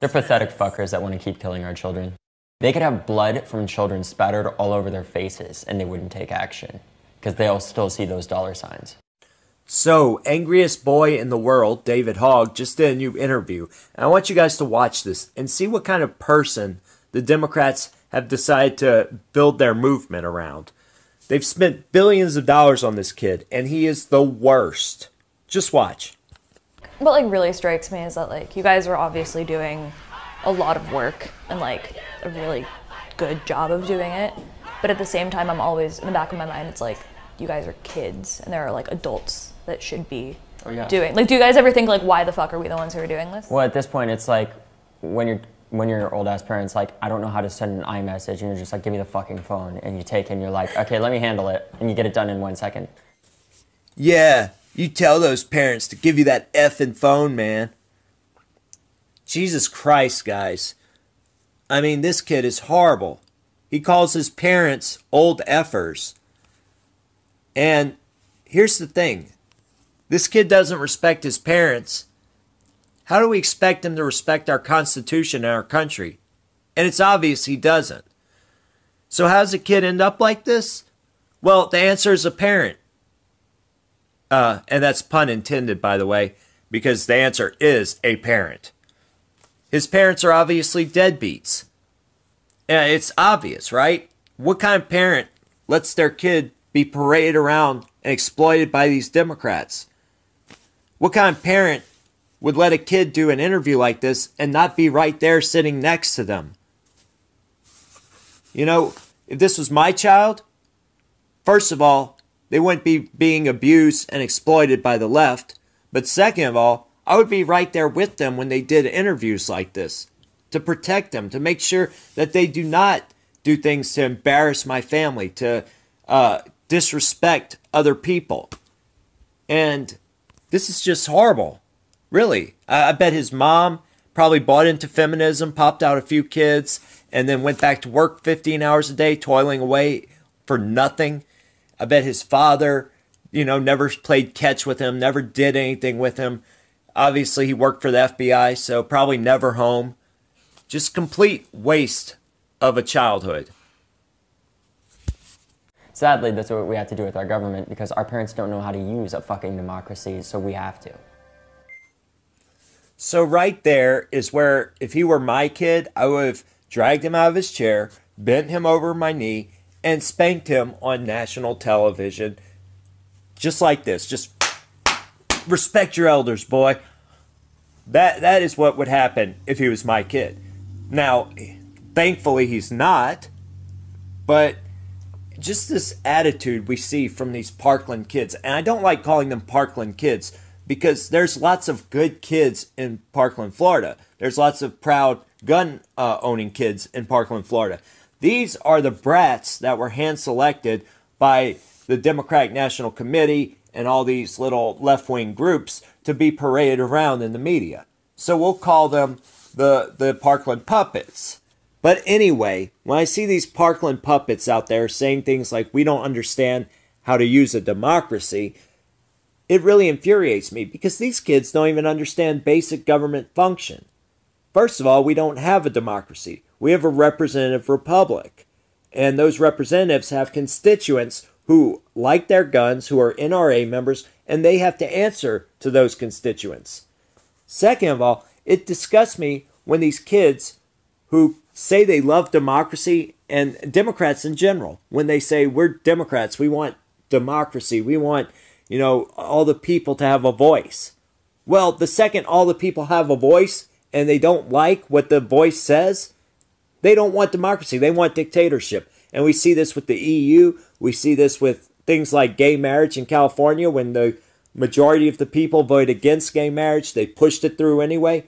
They're pathetic fuckers that want to keep killing our children. They could have blood from children spattered all over their faces and they wouldn't take action because they'll still see those dollar signs. So, angriest boy in the world, David Hogg, just did a new interview. And I want you guys to watch this and see what kind of person the Democrats have decided to build their movement around. They've spent billions of dollars on this kid, and he is the worst. Just watch. What like really strikes me is that like you guys are obviously doing a lot of work and like a really good job of doing it, but at the same time I'm always in the back of my mind it's like you guys are kids and there are like adults that should be doing, like, do you guys ever think like why the fuck are we the ones who are doing this? Well, at this point it's like when your old ass parents like, I don't know how to send an iMessage, and you're just like, give me the fucking phone, and you take it and you're like, okay, let me handle it, and you get it done in 1 second. Yeah, you tell those parents to give you that effing phone, man. Jesus Christ, guys. I mean, this kid is horrible. He calls his parents old effers. And here's the thing. This kid doesn't respect his parents. How do we expect him to respect our Constitution and our country? And it's obvious he doesn't. So how does a kid end up like this? Well, the answer is a parent. And that's pun intended, by the way, because the answer is a parent. His parents are obviously deadbeats. And it's obvious, right? What kind of parent lets their kid be paraded around and exploited by these Democrats? What kind of parent would let a kid do an interview like this and not be right there sitting next to them? You know, if this was my child, first of all, they wouldn't be being abused and exploited by the left. But second of all, I would be right there with them when they did interviews like this to protect them, to make sure that they do not do things to embarrass my family, to disrespect other people. And this is just horrible. Really. I bet his mom probably bought into feminism, popped out a few kids, and then went back to work 15 hours a day, toiling away for nothing. I bet his father, you know, never played catch with him, never did anything with him. Obviously, he worked for the FBI, so probably never home. Just complete waste of a childhood. Sadly, that's what we have to do with our government because our parents don't know how to use a fucking democracy, so we have to. So right there is where, if he were my kid, I would have dragged him out of his chair, bent him over my knee, and spanked him on national television. Just like this. Just respect your elders, boy. That is what would happen if he was my kid. Now, thankfully he's not. But just this attitude we see from these Parkland kids. And I don't like calling them Parkland kids because there's lots of good kids in Parkland, Florida. There's lots of proud gun-owning kids in Parkland, Florida. These are the brats that were hand-selected by the Democratic National Committee and all these little left-wing groups to be paraded around in the media. So we'll call them the Parkland puppets. But anyway, when I see these Parkland puppets out there saying things like, we don't understand how to use a democracy, it really infuriates me because these kids don't even understand basic government function. First of all, we don't have a democracy. We have a representative republic. And those representatives have constituents who like their guns, who are NRA members, and they have to answer to those constituents. Second of all, it disgusts me when these kids who say they love democracy, and Democrats in general, when they say we're Democrats, we want democracy, we want, you know, all the people to have a voice. Well, the second all the people have a voice and they don't like what the voice says, they don't want democracy. They want dictatorship. And we see this with the EU. We see this with things like gay marriage in California. When the majority of the people voted against gay marriage, they pushed it through anyway.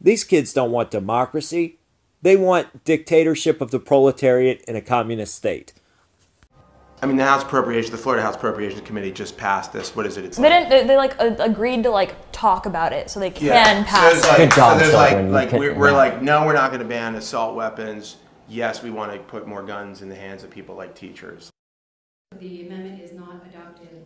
These kids don't want democracy. They want dictatorship of the proletariat in a communist state. I mean, the Florida House Appropriations Committee just passed this. What is it? It's they didn't. They like agreed to like talk about it, so they can pass it. Good job, so there's we're like, no, we're not going to ban assault weapons. Yes, we want to put more guns in the hands of people like teachers. The amendment is not adopted.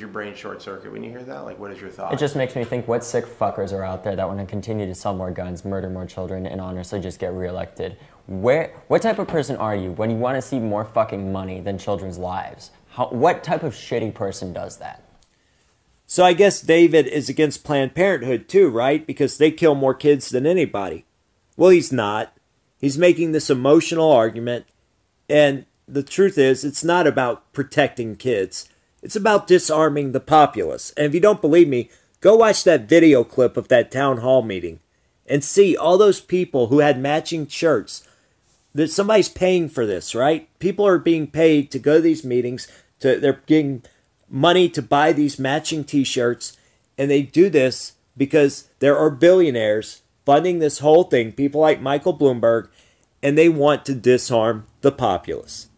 your brain short circuit when you hear that? Like, what is your thought? It just makes me think what sick fuckers are out there that want to continue to sell more guns, murder more children, and honestly just get reelected. What type of person are you when you want to see more fucking money than children's lives? What type of shitty person does that? So I guess David is against Planned Parenthood too, right? Because they kill more kids than anybody. Well, he's not. He's making this emotional argument, and the truth is, it's not about protecting kids. It's about disarming the populace. And if you don't believe me, go watch that video clip of that town hall meeting and see all those people who had matching shirts. That somebody's paying for this, right? People are being paid to go to these meetings. They're getting money to buy these matching t-shirts, and they do this because there are billionaires funding this whole thing, people like Michael Bloomberg, and they want to disarm the populace.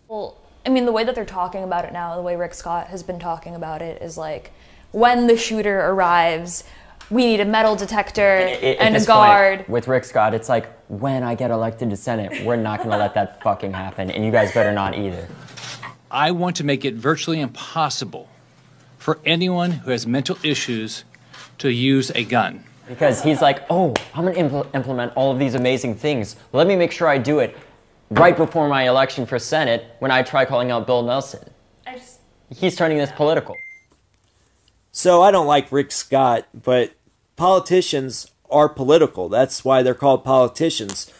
Well, I mean, the way that they're talking about it now, the way Rick Scott has been talking about it is like, when the shooter arrives, we need a metal detector and a guard. Point, with Rick Scott, it's like, when I get elected to Senate, we're not going to let that fucking happen, and you guys better not either. I want to make it virtually impossible for anyone who has mental issues to use a gun. Because he's like, oh, I'm going to implement all of these amazing things. Let me make sure I do it right before my election for Senate when I try calling out Bill Nelson. He's turning this political. So I don't like Rick Scott, but politicians are political. That's why they're called politicians.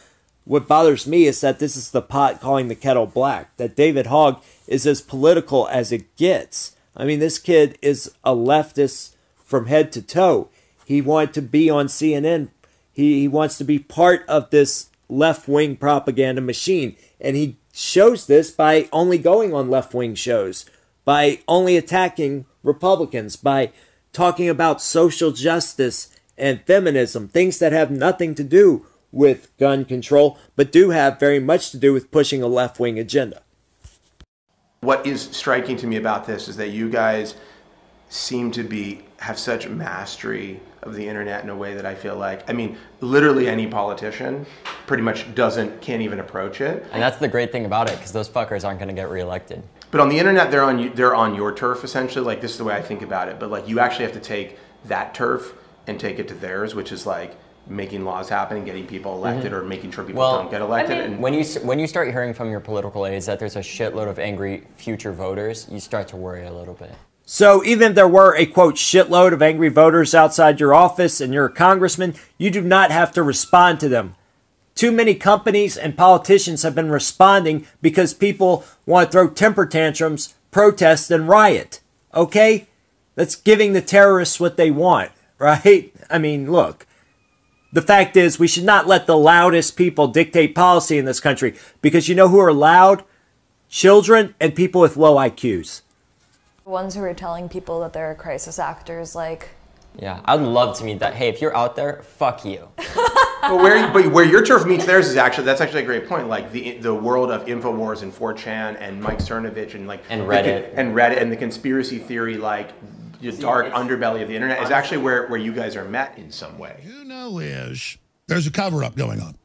What bothers me is that this is the pot calling the kettle black. That David Hogg is as political as it gets. I mean, this kid is a leftist from head to toe. He wanted to be on CNN. He wants to be part of this left-wing propaganda machine. And he shows this by only going on left-wing shows, by only attacking Republicans, by talking about social justice and feminism, things that have nothing to do with gun control, but do have very much to do with pushing a left-wing agenda. What is striking to me about this is that you guys seem to have such mastery of the internet in a way that I feel like, I mean, literally any politician pretty much can't even approach it. And that's the great thing about it, because those fuckers aren't going to get reelected. But on the internet, they're on your turf, essentially. Like, this is the way I think about it. But like, you actually have to take that turf and take it to theirs, which is like making laws happen and getting people elected, or making sure people don't get elected. I mean, when you start hearing from your political aides that there's a shitload of angry future voters, you start to worry a little bit. So even if there were a, quote, shitload of angry voters outside your office and you're a congressman, you do not have to respond to them. Too many companies and politicians have been responding because people want to throw temper tantrums, protest, and riot. Okay? That's giving the terrorists what they want, right? I mean, look. The fact is, we should not let the loudest people dictate policy in this country, because you know who are loud? Children and people with low IQs. The ones who are telling people that they're crisis actors, like... Yeah, I'd love to meet that. Hey, if you're out there, fuck you. But where your turf meets theirs is that's actually a great point. Like the world of InfoWars and 4chan and Mike Cernovich and like Reddit and the conspiracy theory, like the dark underbelly of the internet, is actually where you guys are met in some way. You know, is there's a cover-up going on.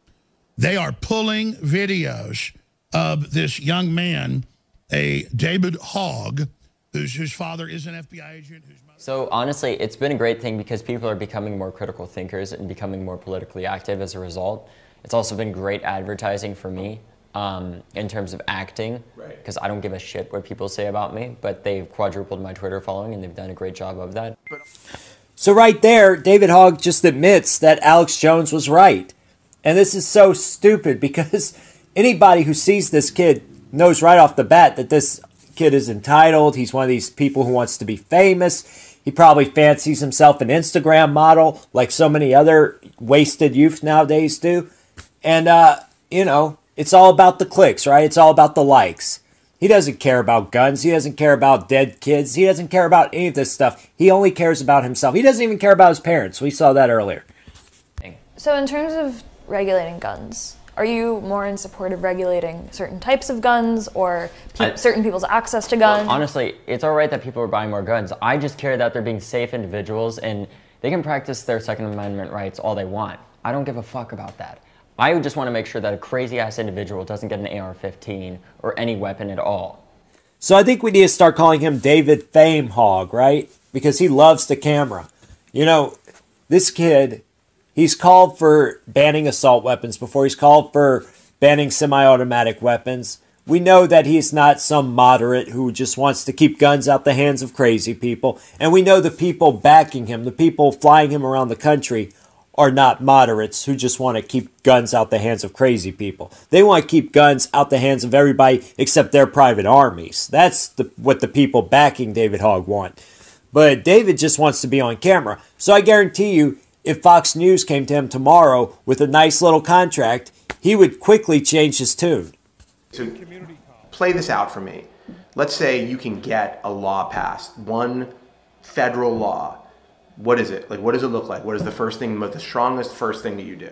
They are pulling videos of this young man, a David Hogg, whose father is an FBI agent. So honestly, it's been a great thing because people are becoming more critical thinkers and becoming more politically active as a result. It's also been great advertising for me in terms of acting, because I don't give a shit what people say about me, but they've quadrupled my Twitter following and they've done a great job of that. So right there, David Hogg just admits that Alex Jones was right. And this is so stupid, because anybody who sees this kid knows right off the bat that this kid is entitled. He's one of these people who wants to be famous. He probably fancies himself an Instagram model like so many other wasted youth nowadays do. And, you know, it's all about the clicks, right? It's all about the likes. He doesn't care about guns. He doesn't care about dead kids. He doesn't care about any of this stuff. He only cares about himself. He doesn't even care about his parents. We saw that earlier. So in terms of regulating guns, are you more in support of regulating certain types of guns or certain people's access to guns? Well, honestly, it's all right that people are buying more guns. I just care that they're being safe individuals and they can practice their Second Amendment rights all they want. I don't give a fuck about that. I just want to make sure that a crazy-ass individual doesn't get an AR-15 or any weapon at all. So I think we need to start calling him David Fame Hogg, right? Because he loves the camera. You know, this kid, he's called for banning assault weapons before. He's called for banning semi-automatic weapons. We know that he's not some moderate who just wants to keep guns out the hands of crazy people. And we know the people backing him, the people flying him around the country, are not moderates who just want to keep guns out the hands of crazy people. They want to keep guns out the hands of everybody except their private armies. That's what the people backing David Hogg want. But David just wants to be on camera. So I guarantee you, if Fox News came to him tomorrow with a nice little contract, he would quickly change his tune. So play this out for me. Let's say you can get a law passed, one federal law. What is it? Like, what does it look like? What is the first thing, the strongest first thing that you do?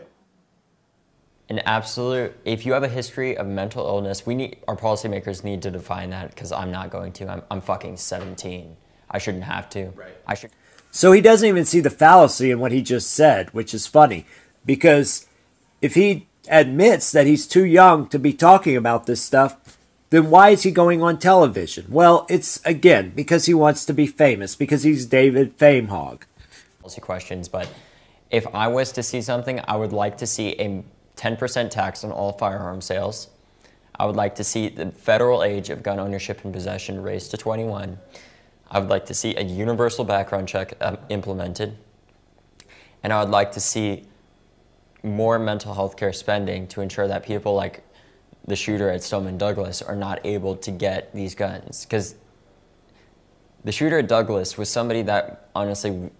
An absolute, if you have a history of mental illness, our policymakers need to define that, because I'm not going to. I'm fucking 17. I shouldn't have to. Right. So he doesn't even see the fallacy in what he just said, which is funny, because if he admits that he's too young to be talking about this stuff, then why is he going on television? Well, it's, again, because he wants to be famous, because he's David Fame Hogg. Questions, but if I was to see something, I would like to see a 10% tax on all firearm sales. I would like to see the federal age of gun ownership and possession raised to 21. I would like to see a universal background check implemented. And I would like to see more mental health care spending to ensure that people like the shooter at Stoneman Douglas are not able to get these guns. Because the shooter at Douglas was somebody that, honestly,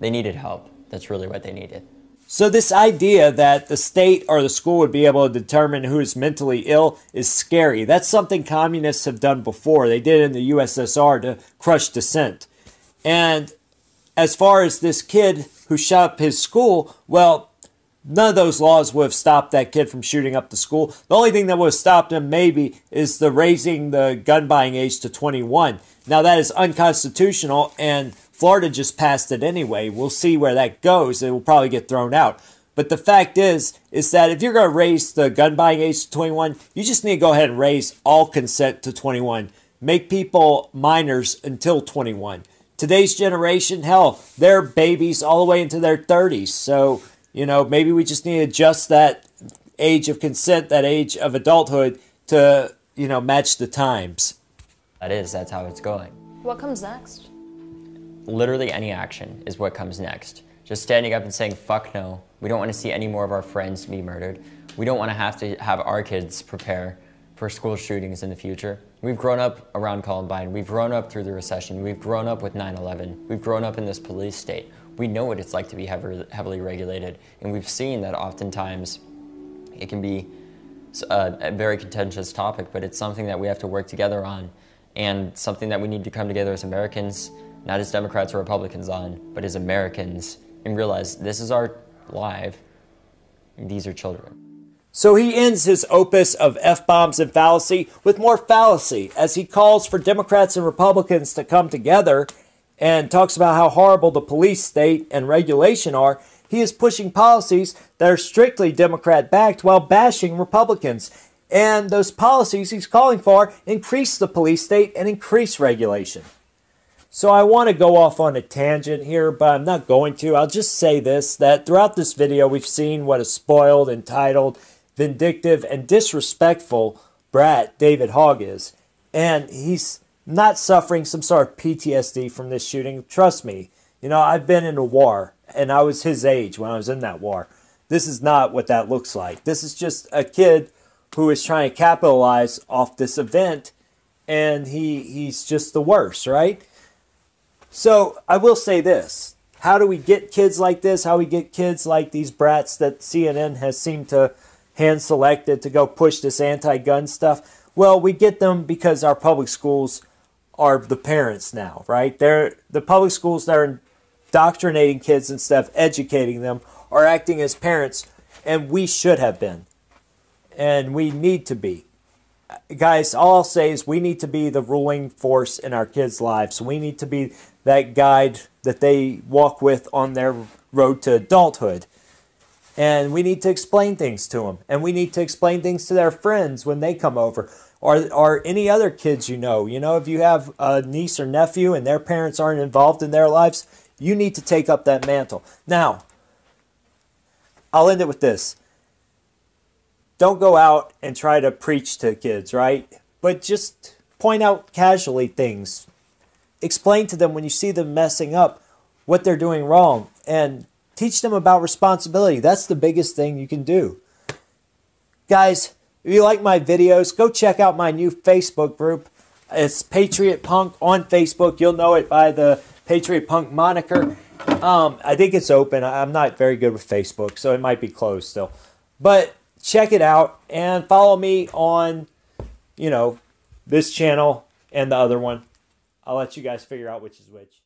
they needed help. That's really what they needed. So this idea that the state or the school would be able to determine who is mentally ill is scary. That's something communists have done before. They did in the USSR to crush dissent. And as far as this kid who shot up his school, well, none of those laws would have stopped that kid from shooting up the school. The only thing that would have stopped him maybe is the raising the gun buying age to 21. Now that is unconstitutional, and Florida just passed it anyway. We'll see where that goes. It will probably get thrown out. But the fact is that if you're going to raise the gun buying age to 21, you just need to go ahead and raise all consent to 21. Make people minors until 21. Today's generation, hell, they're babies all the way into their 30s. So, maybe we just need to adjust that age of consent, that age of adulthood to, match the times. That's how it's going. What comes next? Literally any action is what comes next. Just standing up and saying, fuck no. We don't want to see any more of our friends be murdered. We don't want to have our kids prepare for school shootings in the future. We've grown up around Columbine. We've grown up through the recession. We've grown up with 9/11. We've grown up in this police state. We know what it's like to be heavily regulated. And we've seen that oftentimes it can be a very contentious topic, but it's something that we have to work together on, and something that we need to come together as Americans, not as Democrats or Republicans on, but as Americans, and realize this is our life, and these are children. So he ends his opus of F-bombs and fallacy with more fallacy as he calls for Democrats and Republicans to come together and talks about how horrible the police state and regulation are. He is pushing policies that are strictly Democrat-backed while bashing Republicans. And those policies he's calling for increase the police state and increase regulation. So I want to go off on a tangent here, but I'm not going to. I'll just say this, that throughout this video, we've seen what a spoiled, entitled, vindictive, and disrespectful brat David Hogg is. And he's not suffering some sort of PTSD from this shooting. Trust me. I've been in a war, and I was his age when I was in that war. This is not what that looks like. This is just a kid who is trying to capitalize off this event, and he's just the worst, right? So I will say this. How do we get kids like this? How do we get kids like these brats that CNN has seemed to hand-selected to go push this anti-gun stuff? Well, we get them because our public schools are the parents now, right? They're the public schools that are indoctrinating kids instead of educating them are acting as parents, and we should have been. And we need to be. Guys, all I'll say is we need to be the ruling force in our kids' lives. We need to be that guide that they walk with on their road to adulthood. And we need to explain things to them. And we need to explain things to their friends when they come over. Or any other kids you know. You know, if you have a niece or nephew and their parents aren't involved in their lives, you need to take up that mantle. Now, I'll end it with this. Don't go out and try to preach to kids, right? But just point out casually things. Explain to them when you see them messing up what they're doing wrong. And teach them about responsibility. That's the biggest thing you can do. Guys, if you like my videos, go check out my new Facebook group. It's Patriot Punk on Facebook. You'll know it by the Patriot Punk moniker. I think it's open. I'm not very good with Facebook, so it might be closed still. But check it out and follow me on, you know, this channel and the other one. I'll let you guys figure out which is which.